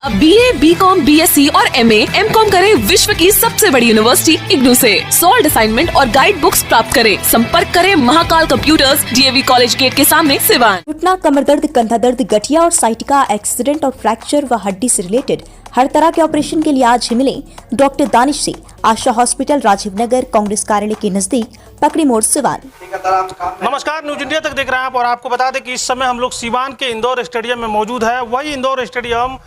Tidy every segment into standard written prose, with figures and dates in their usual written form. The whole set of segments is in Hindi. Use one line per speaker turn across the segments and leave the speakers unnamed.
अब BA, BCom, BSc और MA, MCom करें विश्व की सबसे बड़ी यूनिवर्सिटी इग्नू से। सॉल्ड असाइनमेंट और गाइड बुक्स प्राप्त करें। संपर्क करें Mahakal computers, DAV college gate के सामने, सिवान।
घुटना, कमर दर्द, कंधा दर्द, गठिया और साइटिका, एक्सीडेंट और फ्रैक्चर व हड्डी से रिलेटेड हर तरह के ऑपरेशन के लिए आज ही मिले डॉक्टर दानिश से। आशा हॉस्पिटल, राजीव नगर, कांग्रेस कार्यालय के नजदीक, पकड़ी मोड़, सिवान।
नमस्कार, न्यूज इंडिया तक देख रहे हैं आप और आपको बता दें कि इस समय हम लोग सिवान के इंदौर स्टेडियम में मौजूद है। वही इंदौर स्टेडियम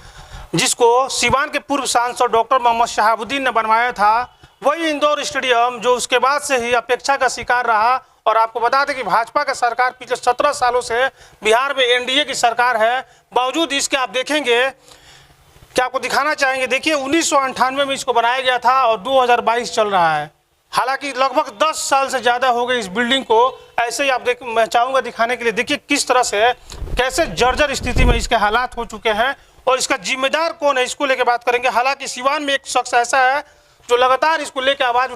जिसको सिवान के पूर्व सांसद डॉक्टर मोहम्मद शहाबुद्दीन ने बनवाया था, वही इंदौर स्टेडियम जो उसके बाद से ही अपेक्षा का शिकार रहा। और आपको बता दें कि भाजपा का सरकार पिछले 17 सालों से बिहार में NDA की सरकार है। बावजूद इसके आप देखेंगे कि आपको दिखाना चाहेंगे, देखिए 1998 में इसको बनाया गया था और 2022 चल रहा है। हालांकि लगभग 10 साल से ज़्यादा हो गए इस बिल्डिंग को। ऐसे ही आप मैं चाहूँगा दिखाने के लिए, देखिए किस तरह से कैसे जर्जर स्थिति में इसके हालात हो चुके हैं और इसका जिम्मेदार कौन है, इसको लेकर बात करेंगे। हालांकि सिवान में एक शख्स ऐसा है जो लगातार इसको लेकर आवाज़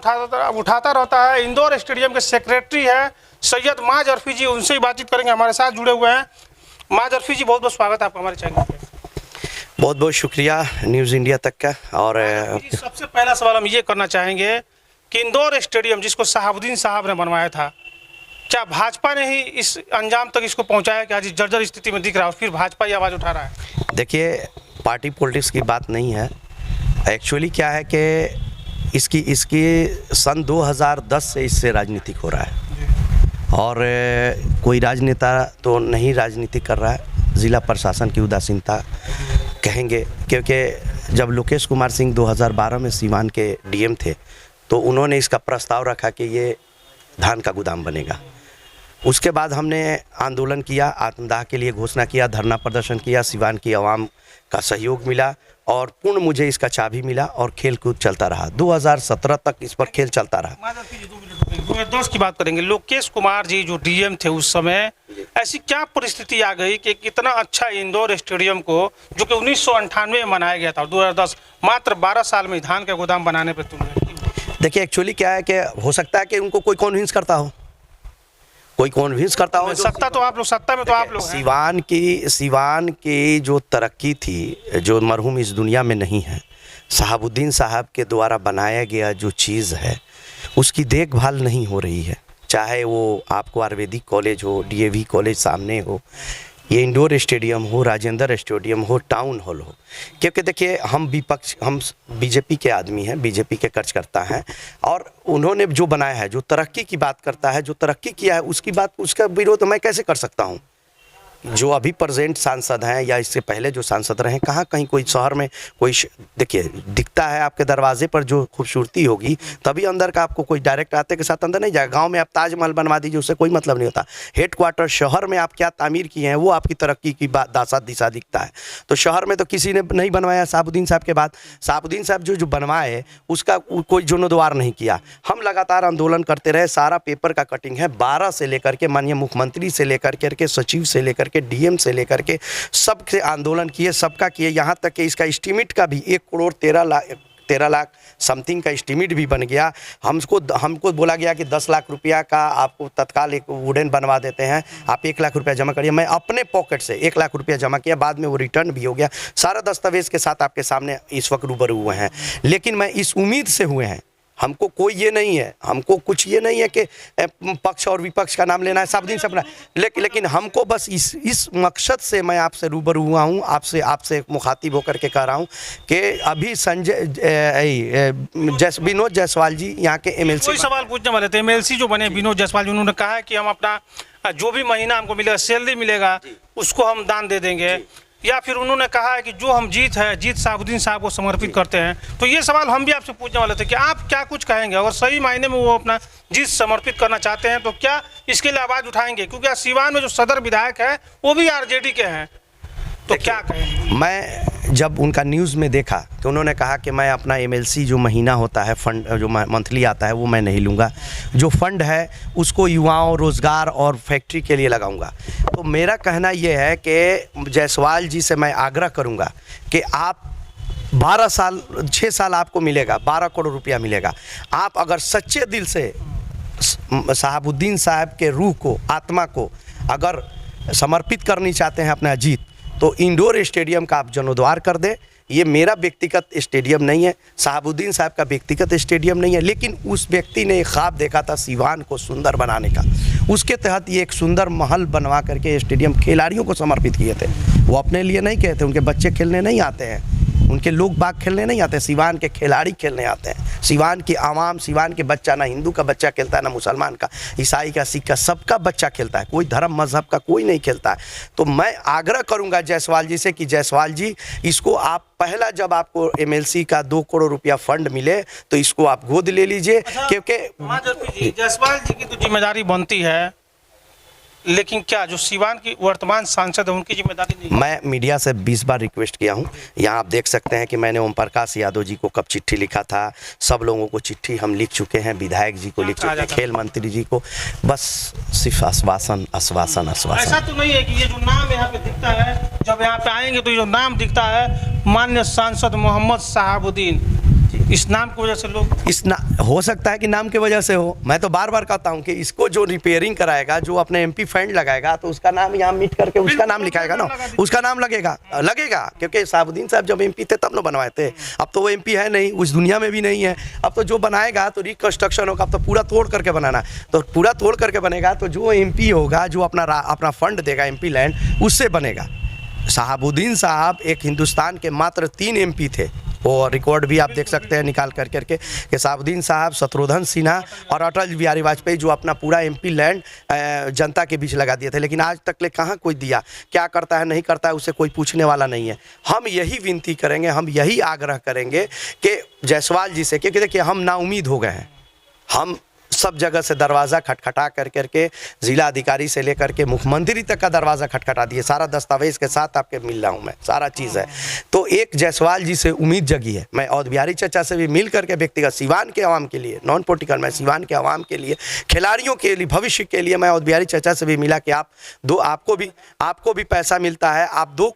उठाता रहता है। इंदौर स्टेडियम के सेक्रेटरी है सैयद माज अरफी जी, उनसे ही बातचीत करेंगे। हमारे साथ जुड़े हुए हैं माज अरफी जी, बहुत बहुत स्वागत है आपका हमारे चैनल पे।
बहुत बहुत शुक्रिया न्यूज़ इंडिया तक का। और
सबसे पहला सवाल हम ये करना चाहेंगे कि इंदौर स्टेडियम जिसको शहाबुद्दीन साहब ने बनवाया था, क्या भाजपा ने ही इस अंजाम तक इसको पहुंचाया कि आज इस जर्जर स्थिति में दिख रहा है और फिर भाजपा ही आवाज़ उठा रहा है?
देखिए, पार्टी पॉलिटिक्स की बात नहीं है। एक्चुअली क्या है कि इसकी सन 2010 से इससे राजनीतिक हो रहा है और कोई राजनेता तो नहीं राजनीति कर रहा है। ज़िला प्रशासन की उदासीनता कहेंगे, क्योंकि जब लोकेश कुमार सिंह 2012 में सिवान के DM थे तो उन्होंने इसका प्रस्ताव रखा कि ये धान का गोदाम बनेगा। उसके बाद हमने आंदोलन किया, आत्मदाह के लिए घोषणा किया, धरना प्रदर्शन किया, सिवान की आवाम का सहयोग मिला और पूर्ण मुझे इसका चाबी मिला और खेल कूद चलता रहा। 2017 तक इस पर खेल चलता रहा।
2010 की बात करेंगे, लोकेश कुमार जी जो DM थे उस समय, ऐसी क्या परिस्थिति आ गई कि कितना अच्छा इंदौर स्टेडियम को जो कि 1998 में बनाया गया था और 2010 मात्र 12 साल में धान का गोदाम बनाने पर तुम?
देखिए, एक्चुअली क्या है कि हो सकता है कि उनको कोई कन्विंस करता हो,
सत्ता तो आप लोग, सत्ता में तो आप लोग।
सिवान की जो तरक्की थी, जो मरहूम इस दुनिया में नहीं है, शहाबुद्दीन साहब के द्वारा बनाया गया जो चीज़ है उसकी देखभाल नहीं हो रही है। चाहे वो आपको आयुर्वेदिक कॉलेज हो, DAV कॉलेज सामने हो, ये इंडोर स्टेडियम हो, राजेंद्र स्टेडियम हो, टाउन हॉल हो। क्योंकि देखिए, हम BJP के आदमी हैं, BJP के कार्यकर्ता हैं और उन्होंने जो बनाया है, जो तरक्की की बात करता है, जो तरक्की किया है, उसकी बात, उसका विरोध मैं कैसे कर सकता हूँ? जो अभी प्रेजेंट सांसद हैं या इससे पहले जो सांसद रहे, कहाँ कहीं कोई शहर में कोई देखिए दिखता है आपके दरवाजे पर जो खूबसूरती होगी तभी अंदर का, आपको कोई डायरेक्ट आते के साथ अंदर नहीं जाएगा। गांव में आप ताजमहल बनवा दीजिए, उससे कोई मतलब नहीं होता। हेडक्वार्टर शहर में आप क्या तामीर किए हैं वो आपकी तरक्की की बात दासा दिशा दिखता है। तो शहर में तो किसी ने नहीं बनवाया। शहाबुद्दीन साहब के बाद शहाबुद्दीन साहब जो बनवाए उसका कोई जीर्णोद्धार नहीं किया। हम लगातार आंदोलन करते रहे, सारा पेपर का कटिंग है, 12 से लेकर के माननीय मुख्यमंत्री से लेकर के सचिव से लेकर के DM से लेकर के सबसे आंदोलन किए, सबका किए। यहाँ तक कि इसका एस्टीमेट का भी 1 करोड़ 13 लाख समथिंग का एस्टीमेट भी बन गया। हमको बोला गया कि 10 लाख रुपया का आपको तत्काल एक वुडन बनवा देते हैं, आप 1 लाख रुपया जमा करिए। मैं अपने पॉकेट से 1 लाख रुपया जमा किया, बाद में वो रिटर्न भी हो गया। सारा दस्तावेज के साथ आपके सामने इस वक्त रूबरू हुए हैं। लेकिन मैं इस उम्मीद से हुए हैं, हमको कोई ये नहीं है, हमको कुछ ये नहीं है कि पक्ष और विपक्ष का नाम लेना है, शहाबुद्दीन साहब, लेकिन हमको बस इस मकसद से मैं आपसे रूबरू हुआ हूँ, आपसे मुखातिब होकर के कह रहा हूँ कि अभी विनोद जायसवाल जी यहाँ के MLC,
कोई सवाल पूछने वाले थे, MLC जो बने विनोद जायसवाल जी, उन्होंने कहा है कि हम अपना जो भी महीना हमको मिलेगा, सैलरी मिलेगा, उसको हम दान दे देंगे। या फिर उन्होंने कहा है कि जो हम जीत शहाबुद्दीन साहब को समर्पित करते हैं। तो ये सवाल हम भी आपसे पूछने वाले थे कि आप क्या कुछ कहेंगे, अगर सही मायने में वो अपना जीत समर्पित करना चाहते हैं तो क्या इसके लिए आवाज़ उठाएंगे? क्योंकि सिवान में जो सदर विधायक है वो भी RJD के हैं, तो क्या कहेंगे?
मैं जब उनका न्यूज़ में देखा कि उन्होंने कहा कि मैं अपना MLC जो महीना होता है, फंड जो मंथली आता है, वो मैं नहीं लूँगा, जो फंड है उसको युवाओं, रोज़गार और फैक्ट्री के लिए लगाऊंगा। तो मेरा कहना यह है कि जायसवाल जी से मैं आग्रह करूँगा कि आप 6 साल आपको मिलेगा, 12 करोड़ रुपया मिलेगा। आप अगर सच्चे दिल से शहाबुद्दीन साहब के रूह को, आत्मा को अगर समर्पित करनी चाहते हैं अपना जीत, तो इंडोर स्टेडियम का आप जीर्णोद्धार कर दें। ये मेरा व्यक्तिगत स्टेडियम नहीं है, शहाबुद्दीन साहब का व्यक्तिगत स्टेडियम नहीं है, लेकिन उस व्यक्ति ने एक ख्वाब देखा था सीवान को सुंदर बनाने का। उसके तहत ये एक सुंदर महल बनवा करके स्टेडियम खिलाड़ियों को समर्पित किए थे। वो अपने लिए नहीं कहते, उनके बच्चे खेलने नहीं आते हैं, उनके लोग बाग खेलने नहीं आते, सिवान के खिलाड़ी खेलने आते हैं। सिवान की आवाम, सिवान के बच्चा, ना हिंदू का बच्चा खेलता है, ना मुसलमान का, ईसाई का, सिख का, सबका बच्चा खेलता है। कोई धर्म मजहब का कोई नहीं खेलता है। तो मैं आग्रह करूंगा जायसवाल जी से कि जायसवाल जी, इसको आप पहला जब आपको एमएलसी का 2 करोड़ रुपया फंड मिले तो इसको आप गोद ले लीजिए। क्योंकि
जायसवाल जी की तो जिम्मेदारी बनती है, लेकिन क्या जो सिवान की वर्तमान सांसद है उनकी जिम्मेदारी नहीं है?
मैं मीडिया से 20 बार रिक्वेस्ट किया हूं। यहाँ आप देख सकते हैं कि मैंने ओम प्रकाश यादव जी को कब चिट्ठी लिखा था, सब लोगों को चिट्ठी हम लिख चुके हैं, विधायक जी को लिख चुके हैं, खेल मंत्री जी को, बस सिर्फ आश्वासन आश्वासन आश्वासन।
ऐसा तो नहीं है कि ये जो नाम यहाँ पे दिखता है, जब यहाँ पे आएंगे तो ये जो नाम दिखता है माननीय सांसद मोहम्मद शहाबुद्दीन, इस नाम की वजह से लोग
हो सकता है कि नाम की वजह से हो। मैं तो बार बार कहता हूं कि इसको जो रिपेयरिंग कराएगा, जो अपने एमपी फंड लगाएगा, तो उसका नाम यहाँ मिट करके उसका नाम लिखाएगा ना, उसका नाम लगेगा क्योंकि शहाबुद्दीन साहब जब एमपी थे तब ना बनवाए थे। अब तो वो एमपी है नहीं, उस दुनिया में भी नहीं है। अब तो जो बनाएगा तो रिकंस्ट्रक्शन होगा, अब तो पूरा तोड़ करके बनाना, तो पूरा तोड़ करके बनेगा, तो जो एमपी होगा, जो अपना फंड देगा एमपी लैंड, उससे बनेगा। शहाबुद्दीन साहब एक हिंदुस्तान के मात्र 3 एमपी थे। वो रिकॉर्ड भी आप देख सकते हैं निकाल कर करके कि शहाबुद्दीन साहब, शत्रुघ्न सिन्हा और अटल बिहारी वाजपेयी जो अपना पूरा एमपी लैंड जनता के बीच लगा दिए थे, लेकिन आज तक ले कहाँ कोई दिया, क्या करता है नहीं करता है, उससे कोई पूछने वाला नहीं है। हम यही विनती करेंगे, हम यही आग्रह करेंगे कि जायसवाल जी से, क्योंकि देखिए हम नाउमीद हो गए हैं। हम सब जगह से दरवाज़ा खटखटा कर करके जिला अधिकारी से लेकर के मुख्यमंत्री तक का दरवाज़ा खटखटा दिए, सारा दस्तावेज के साथ आपके मिल रहा हूँ मैं, सारा चीज़ है। तो एक जायसवाल जी से उम्मीद जगी है। मैं और बिहारी चचा से भी मिल करके व्यक्तिगत सिवान के आवाम के लिए, नॉन पॉलिटिकल, मैं सिवान के आवाम के लिए, खिलाड़ियों के लिए, भविष्य के लिए मैं और बिहारी चचा से भी मिला कि आपको भी पैसा मिलता है, आप 2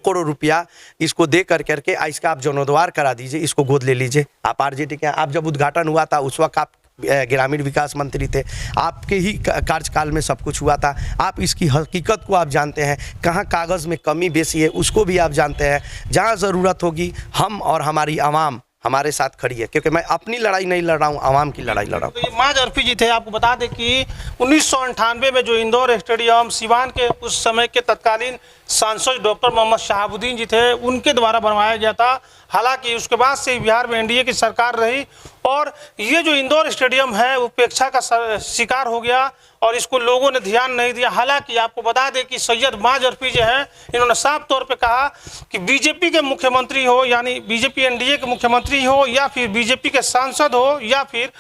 करोड़ रुपया इसको दे करके इसका आप जीर्णोद्धार करा दीजिए, इसको गोद ले लीजिए। आप आरजेडी के, आप जब उद्घाटन हुआ था उस वक्त आप ग्रामीण विकास मंत्री थे, आपके ही कार्यकाल में सब कुछ हुआ था। आप इसकी हकीकत को आप जानते हैं, कहाँ कागज़ में कमी बेसी है उसको भी आप जानते हैं। जहाँ ज़रूरत होगी हम और हमारी आवाम हमारे साथ खड़ी है, क्योंकि मैं अपनी लड़ाई नहीं लड़ रहा हूँ, आवाम की लड़ाई लड़ रहा हूँ।
तो ये माज अरफी जी थे। आपको बता दें कि 1998 में जो इंदौर स्टेडियम सिवान के उस समय के तत्कालीन सांसद डॉक्टर मोहम्मद शहाबुद्दीन जी थे, उनके द्वारा बनवाया गया था। हालांकि उसके बाद से बिहार में एनडीए की सरकार रही और ये जो इंदौर स्टेडियम है उपेक्षा का शिकार हो गया और इसको लोगों ने ध्यान नहीं दिया। हालांकि आपको बता दें कि सैयद माज अरफी जो है, इन्होंने साफ तौर पे कहा कि बीजेपी के मुख्यमंत्री हो, यानी बीजेपी एनडीए के मुख्यमंत्री हो, या फिर बीजेपी के सांसद हो, या फिर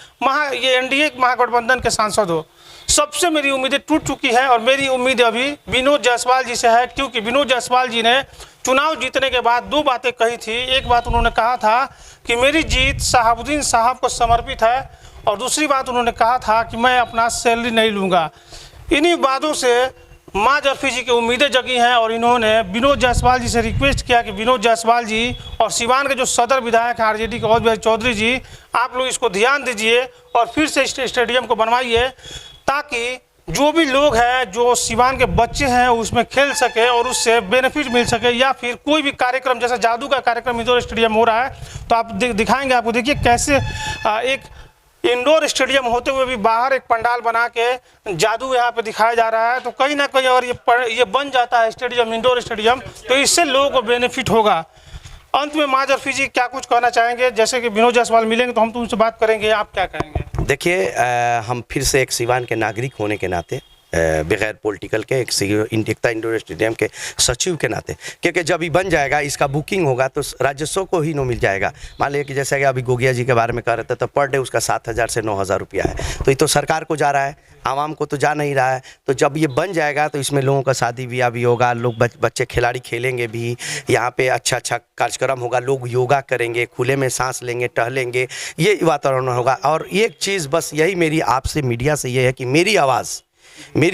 ये एनडीए महागठबंधन के सांसद हो, सबसे मेरी उम्मीदें टूट चुकी है। और मेरी उम्मीद अभी विनोद जायसवाल जी से है, क्योंकि विनोद जायसवाल जी ने चुनाव जीतने के बाद 2 बातें कही थी। एक बात उन्होंने कहा था कि मेरी जीत शहाबुद्दीन साहब को समर्पित है, और दूसरी बात उन्होंने कहा था कि मैं अपना सैलरी नहीं लूँगा। इन्हीं बातों से माज अरफी जी की उम्मीदें जगी हैं और इन्होंने विनोद जायसवाल जी से रिक्वेस्ट किया कि विनोद जायसवाल जी और सिवान के जो सदर विधायक हैं आरजेडी के और बिहारी चौधरी जी, आप लोग इसको ध्यान दीजिए और फिर से स्टेडियम को बनवाइए, ताकि जो भी लोग हैं, जो सिवान के बच्चे हैं, उसमें खेल सके और उससे बेनिफिट मिल सके। या फिर कोई भी कार्यक्रम, जैसे जादू का कार्यक्रम इंदौर स्टेडियम हो रहा है, तो आप दिखाएंगे आपको। देखिए कैसे एक इंडोर स्टेडियम होते हुए भी बाहर एक पंडाल बना के जादू यहाँ पे दिखाया जा रहा है। तो कहीं ना कहीं अगर ये बन जाता है स्टेडियम, इंडोर स्टेडियम, तो इससे लोगों को बेनिफिट होगा। अंत में माज अरफी जी क्या कुछ कहना चाहेंगे? जैसे कि विनोद जायसवाल मिलेंगे तो हम तो उनसे बात करेंगे, आप क्या कहेंगे?
देखिए, हम फिर से एक सिवान के नागरिक होने के नाते, बगैर पॉलिटिकल के, एकता इंडोर स्टेडियम के सचिव के नाते, क्योंकि जब ये बन जाएगा, इसका बुकिंग होगा तो राजस्व को ही मिल जाएगा। मान लिया कि जैसे कि अभी गोगिया जी के बारे में कह रहे थे, तो पर डे उसका 7,000 से 9,000 रुपया है। तो ये तो सरकार को जा रहा है, आवाम को तो जा नहीं रहा है। तो जब ये बन जाएगा तो इसमें लोगों का शादी ब्याह भी होगा, लोग बच्चे खिलाड़ी खेलेंगे भी, यहाँ पे अच्छा कार्यक्रम होगा, लोग योगा करेंगे, खुले में सांस लेंगे, टहलेंगे, ये वातावरण होगा। और एक चीज़ बस यही मेरी आपसे मीडिया से ये है कि मेरी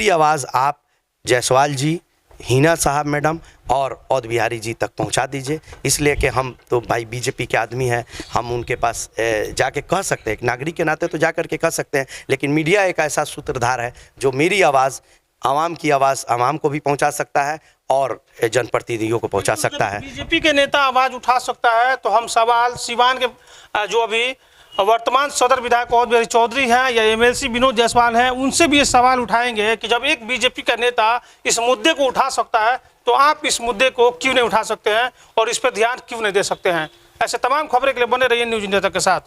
आवाज़ आप जायसवाल जी, हिना साहब मैडम और औद बिहारी जी तक पहुंचा दीजिए। इसलिए कि हम तो भाई बीजेपी के आदमी हैं, हम उनके पास जाके कह सकते हैं, एक नागरिक के नाते तो जा कर के कह सकते हैं, लेकिन मीडिया एक ऐसा सूत्रधार है जो मेरी आवाज़, आवाम की आवाज़ आवाम को भी पहुंचा सकता है और जनप्रतिनिधियों को पहुंचा सकता है।
बीजेपी के नेता आवाज उठा सकता है तो हम सवाल सिवान के जो अभी वर्तमान सदर विधायक अवध बिहारी चौधरी हैं या एमएलसी विनोद जायसवाल हैं, उनसे भी ये सवाल उठाएंगे कि जब एक बीजेपी का नेता इस मुद्दे को उठा सकता है तो आप इस मुद्दे को क्यों नहीं उठा सकते हैं और इस पर ध्यान क्यों नहीं दे सकते हैं। ऐसे तमाम खबरें के लिए बने रहिए न्यूज़ इंडिया तक के साथ।